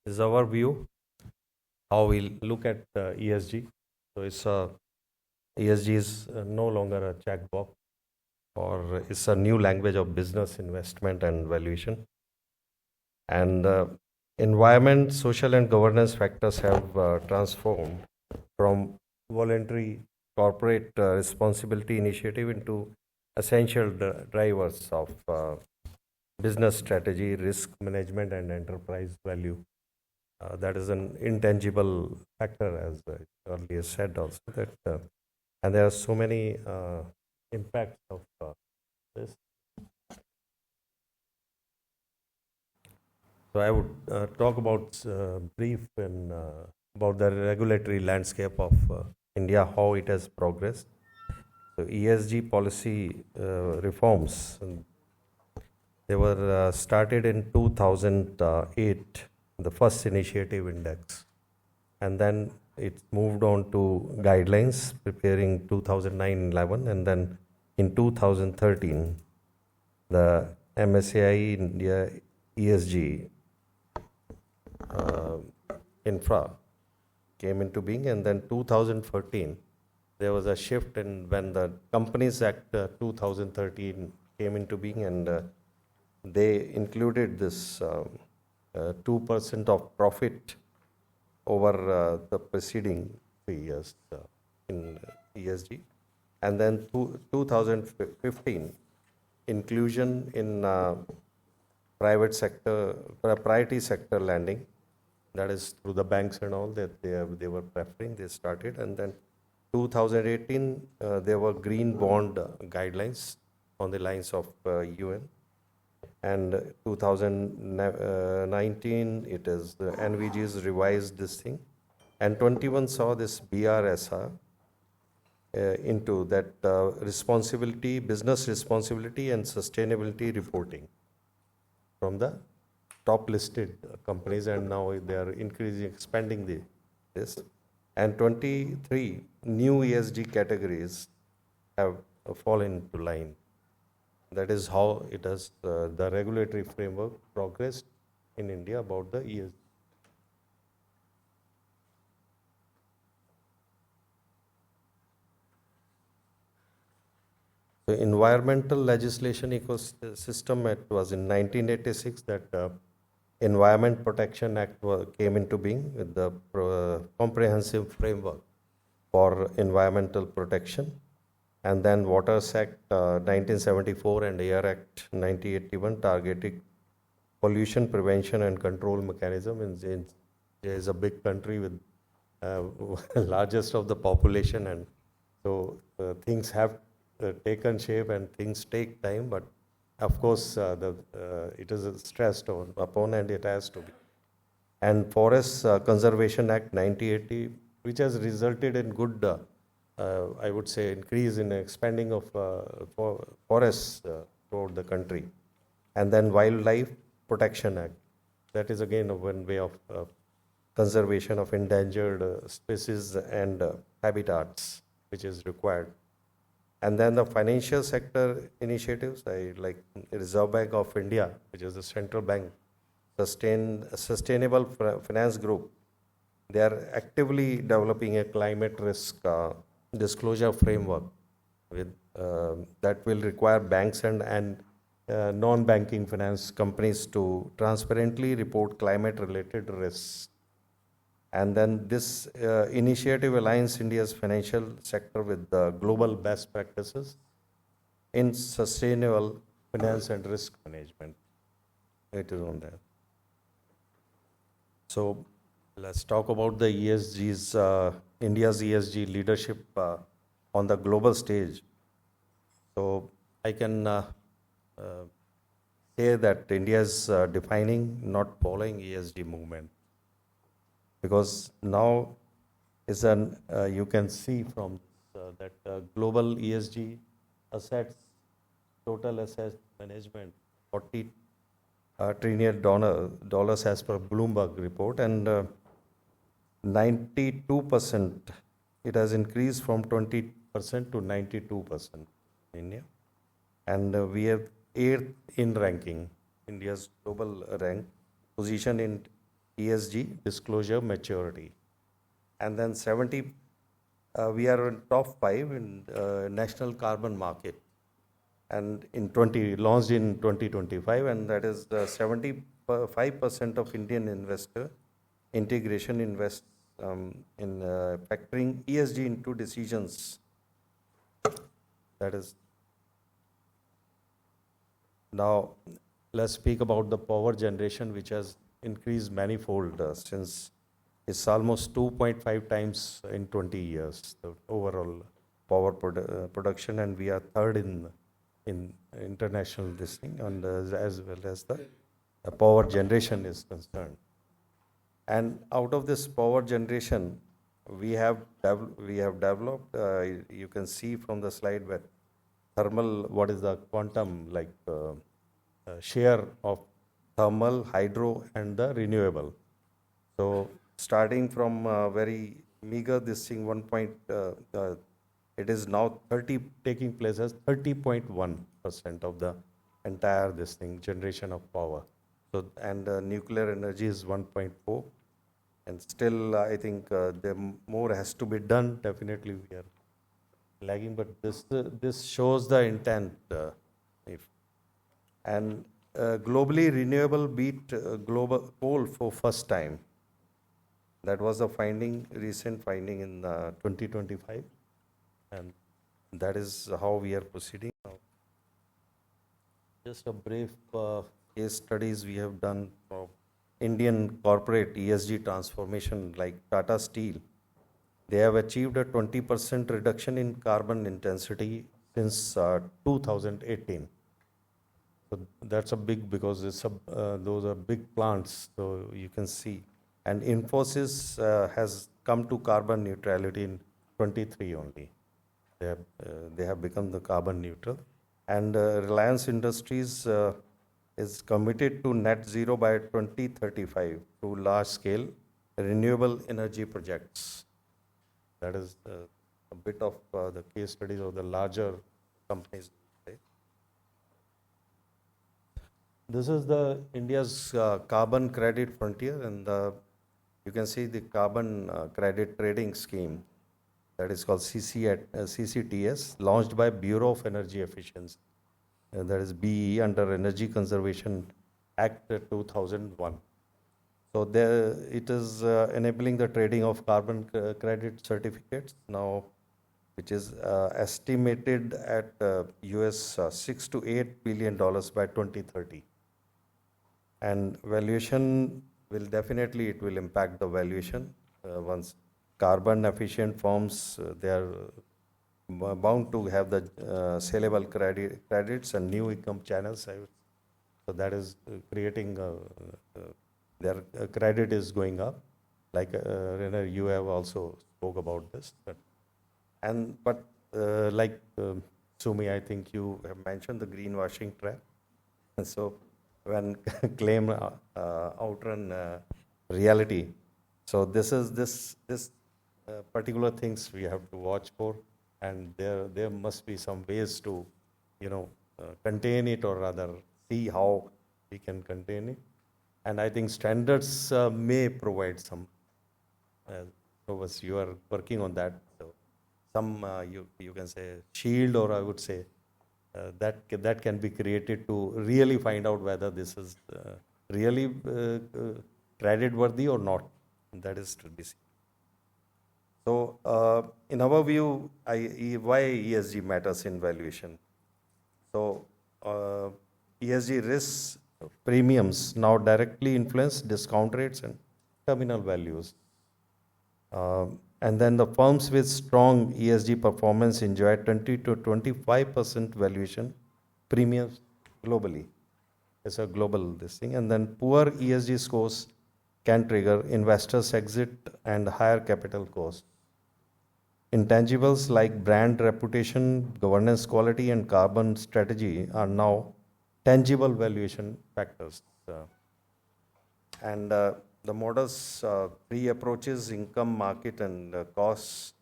is our view how we look at ESG. So ESG is no longer a checkbox, or it's a new language of business, investment, and valuation. And environment, social, and governance factors have transformed from voluntary corporate responsibility initiative into essential drivers of business strategy, risk management, and enterprise value. That is an intangible factor, as I earlier said also. That and there are so many impacts of this. So I would talk about brief and about the regulatory landscape of India, how it has progressed. So ESG policy reforms, they were started in 2008, the first initiative index, and then it moved on to guidelines preparing 2009-11, and then in 2013 the MSCI India ESG infra came into being, and then 2014 there was a shift in when the Companies Act 2013 came into being, and they included this 2% of profit over the preceding 3 years in ESG, and then 2015 inclusion in private sector, priority sector lending, that is through the banks and all that they were preferring. They started, and then 2018 there were green bond guidelines on the lines of UN, and 2019 it is the NVGs revised this thing, and 21 saw this BRSR into that responsibility, business responsibility and sustainability reporting from the top listed companies, and now they are expanding this. And 23 new ESG categories have fallen into line. That is how it has the regulatory framework progressed in India about the ESG. The environmental legislation ecosystem, it was in 1986 that Environment Protection Act came into being with the comprehensive framework for environmental protection, and then Waters Act 1974 and Air Act 1981 targeted pollution prevention and control mechanism. India is a big country with largest of the population, and so things have taken shape and things take time, but of course it is stressed upon, and it has to be. And Forest Conservation Act 1980, which has resulted in good I would say increase in expanding of forests throughout the country. And then Wildlife Protection Act, that is again one way of conservation of endangered species and habitats, which is required. And then the financial sector initiatives, like Reserve Bank of India, which is the central bank, Sustainable Finance Group, they are actively developing a climate risk disclosure framework with that will require banks and non-banking finance companies to transparently report climate-related risks. And then this initiative aligns India's financial sector with the global best practices in sustainable finance and risk management. It is on there. So let's talk about the ESG's, India's ESG leadership on the global stage. So I can say that India is defining, not following ESG movement, because now is an you can see from that global ESG assets, total asset management, 40 trillion dollars as per Bloomberg report, and 92% it has increased from 20% to 92% in India, and we have 8th in ranking, India's global rank position in ESG disclosure maturity. And then 70, we are in top 5 in national carbon market, and launched in 2025, and that is 75% of Indian investor integration invests in factoring ESG into decisions. That is. Now, let's speak about the power generation, which has increased manifold since it's almost 2.5 times in 20 years, the overall power production, and we are third in international this thing, and as well as the power generation is concerned. And out of this power generation, we have developed. You can see from the slide where thermal, what is the quantum share of thermal, hydro, and the renewable. So starting from very meager this thing, it is now taking place as 30.1% of the entire this thing generation of power. So, and nuclear energy is 1.4, and still I think more has to be done. Definitely we are lagging, but this shows the intent. Globally, renewable beat global coal for first time. That was a recent finding in 2025, and that is how we are proceeding now. Just a brief case studies we have done for Indian corporate ESG transformation, like Tata Steel. They have achieved a 20% reduction in carbon intensity since 2018. So that's a big, because those are big plants, so you can see. And Infosys has come to carbon neutrality in 23 only. They have become the carbon neutral. And Reliance Industries is committed to net zero by 2035 through large-scale renewable energy projects. That is a bit of the case studies of the larger companies. This is the India's carbon credit frontier, and you can see the carbon credit trading scheme that is called CCTS, launched by Bureau of Energy Efficiency. That is BE under Energy Conservation Act 2001. So it is enabling the trading of carbon credit certificates now, which is estimated at US $6 to $8 billion by 2030. And valuation will definitely, it will impact the valuation once carbon efficient firms, they are bound to have the saleable credits and new income channels. So that is creating their credit is going up. Like Renner, you have also spoke about this. But Sumi, I think you have mentioned the greenwashing trap. And so when claim outrun reality, so this particular things we have to watch for, and there must be some ways to contain it, or rather see how we can contain it. And I think standards may provide some. You are working on that. So some you can say shield, or I would say that can be created to really find out whether this is really credit worthy or not. That is to be seen. So in our view, why ESG matters in valuation? So ESG risks premiums now directly influence discount rates and terminal values. And then the firms with strong ESG performance enjoy 20 to 25% valuation premiums globally. It's a global this thing. And then poor ESG scores can trigger investors' exit and higher capital costs. Intangibles like brand reputation, governance quality, and carbon strategy are now tangible valuation factors. The models, three approaches: income, market, and costs.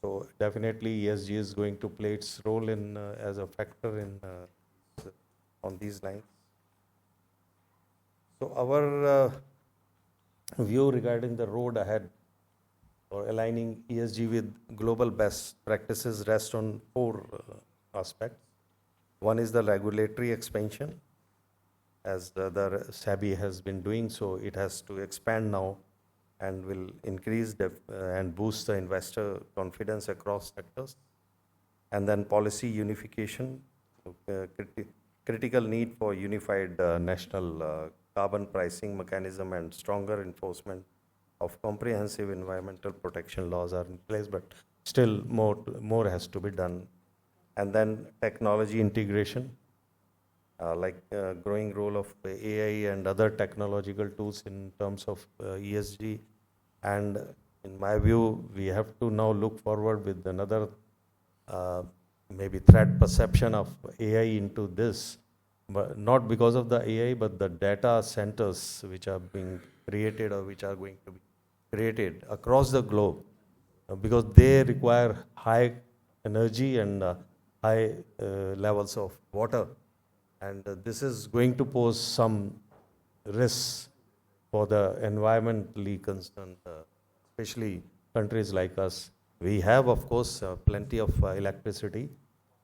So definitely ESG is going to play its role in as a factor in on these lines. So our view regarding the road ahead or aligning ESG with global best practices rests on four aspects. One is the regulatory expansion, as the SABI has been doing so. It has to expand now and will increase and boost the investor confidence across sectors. And then policy unification, critical need for unified national carbon pricing mechanism and stronger enforcement of comprehensive environmental protection laws are in place, but still more has to be done. And then technology integration, like growing role of AI and other technological tools in terms of ESG. And in my view, we have to now look forward with another maybe threat perception of AI into this, but not because of the AI, but the data centers which are being created or which are going to be created across the globe, because they require high energy and high levels of water. And this is going to pose some risks for the environmentally concerned, especially countries like us. We have, of course, plenty of electricity.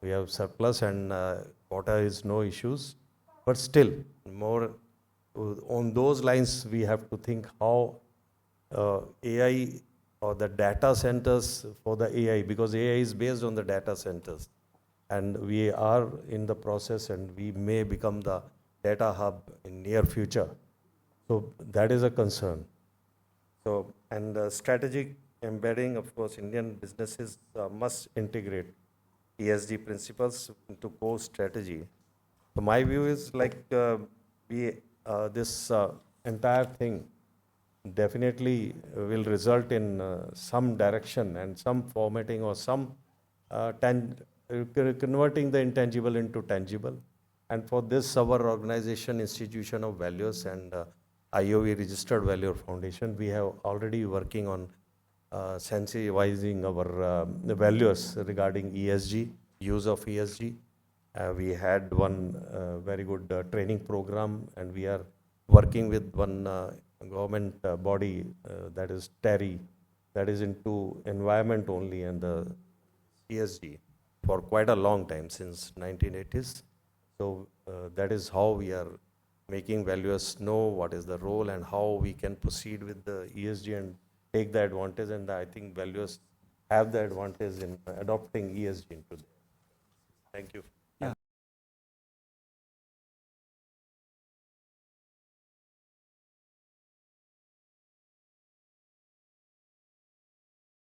We have surplus and water is no issues. But still, more on those lines, we have to think how AI or the data centers for the AI, because AI is based on the data centers. And we are in the process and we may become the data hub in near future. So that is a concern. So, and strategic embedding, of course, Indian businesses must integrate ESG principles into core strategy. So my view is like this entire thing definitely will result in some direction and some formatting or some converting the intangible into tangible. And for this, our organization, Institution of Values and IOV Registered Value Foundation, we have already working on sensitizing our values regarding ESG, use of ESG. We had one very good training program, and we are working with one government body that is TERI, that is into environment only and the ESG for quite a long time, since 1980s. So that is how we are making valuers know what is the role and how we can proceed with the ESG and take the advantage. And I think valuers have the advantage in adopting ESG into them. Thank you.